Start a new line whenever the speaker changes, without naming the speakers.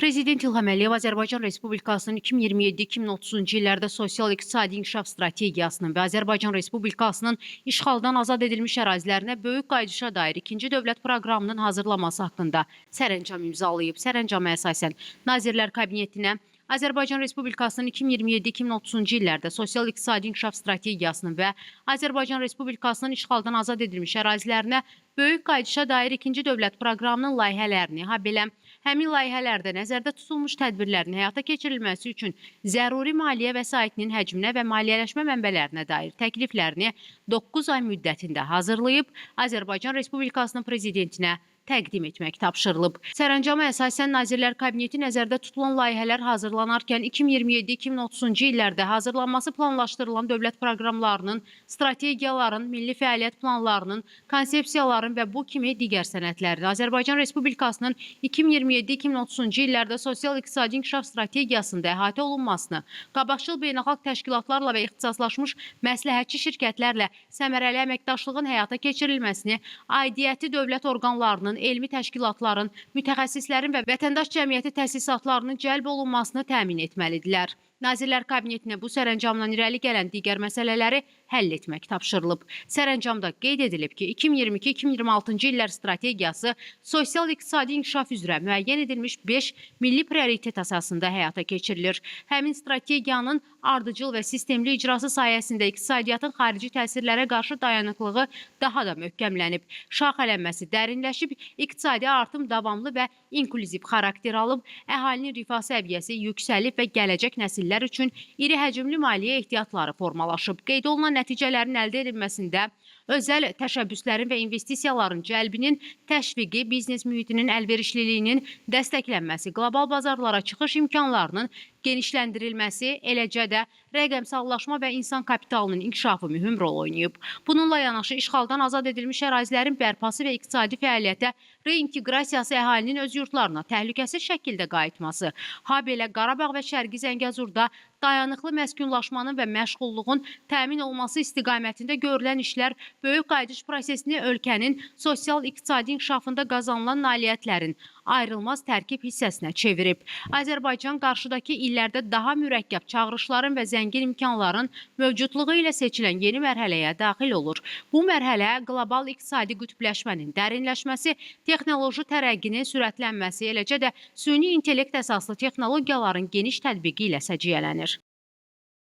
Prezident İlham Əliyev Azərbaycan Respublikasının 2027-2030-cu illərdə sosial-iqtisadi inkişaf strategiyasının və Azərbaycan Respublikasının işğaldan azad edilmiş ərazilərinə böyük qayıdışa dair ikinci dövlət proqramının hazırlaması haqqında sərəncam imzalayıb. Sərəncama əsasən Nazirlər Kabinetinə Azərbaycan Respublikasının 2027-2030-cu illərdə sosial-iqtisadi inkişaf strategiyasının və Azərbaycan Respublikasının işğaldan azad edilmiş ərazilərinə böyük qayıdışa dair ikinci dövlət proqramının layihələrini, habelə həmin layihələrdə nəzərdə tutulmuş tədbirlərin həyata keçirilməsi üçün zəruri maliyyə vəsaitinin həcminə və maliyyələşmə mənbələrinə dair təkliflərini 9 ay müddətində hazırlayıb Azərbaycan Respublikasının prezidentinə təqdim etmək tapşırılıb. Sərəncama əsasən Nazirlər Kabineti nəzərdə tutulan layihələr hazırlanarkən 2027-2030-cu illərdə hazırlanması planlaşdırılan dövlət proqramlarının, strategiyaların, milli fəaliyyət planlarının, konsepsiyaların və bu kimi digər sənədlərin Azərbaycan Respublikasının 2027-2030-cu illərdə sosial-iqtisadi inkişaf strategiyasında əhatə olunmasını, qabaqcıl beynəlxalq təşkilatlarla və ixtisaslaşmış məsləhətçi şirkətlərlə səmərəli əməkdaşlığın həyata keçirilməsini, aidiyyəti dövlət orqanlarının, elmi təşkilatların, mütəxəssislərin və vətəndaş cəmiyyəti təsisatlarının cəlb olunmasını təmin etməlidirlər. Nazirlər Kabinetinə bu sərəncamdan irəli gələn digər məsələləri həll etmək tapşırılıb. Sərəncamda qeyd edilib ki, 2022-2026-cı illər strategiyası sosial-iqtisadi inkişaf üzrə müəyyən edilmiş 5 milli prioritet əsasında həyata keçirilir. Həmin strategiyanın ardıcıl və sistemli icrası sayəsində iqtisadiyyatın xarici təsirlərə qarşı dayanıqlığı daha da möhkəmlənib. Şaxələnməsi dərinləşib, iqtisadi artım davamlı və inklüziv xarakter alıb, əhalinin rifah səviyyəsi yüksəlib və gələcək nəsillər üçün iri həcmli maliyyə ehtiyatları formalaşıb. Qeyd olunan nəticələrin əldə edilməsində özəl təşəbbüslərin və investisiyaların cəlbinin təşviqi, biznes mühitinin əlverişliliyinin dəstəklənməsi, qlobal bazarlara çıxış imkanlarının genişləndirilməsi, eləcə də rəqəmsallaşma və insan kapitalının inkişafı mühüm rol oynayıb. Bununla yanaşı işğaldan azad edilmiş ərazilərin bərpası və iqtisadi fəaliyyətə reinteqrasiyası, əhalinin öz yurtlarına təhlükəsiz şəkildə qayıtması, habelə Qarabağ və Şərqi Zəngəzurda dayanıqlı məskunlaşmanın və məşğulluğun təmin olunması istiqamətində görülən işlər böyük qayıdış prosesini ölkənin sosial-iqtisadi inkişafında qazanılan nailiyyətlərin ayrılmaz tərkib hissəsinə çevirib. Azərbaycan qarşıdakı illərdə daha mürəkkəb çağırışların və zəngin imkanların mövcudluğu ilə seçilən yeni mərhələyə daxil olur. Bu mərhələ qlobal iqtisadi qütbləşmənin dərinləşməsi, texnoloji tərəqqinin sürətlənməsi, eləcə də süni intellekt əsaslı texnologiyaların geniş tətbiqi ilə səciyyələnir.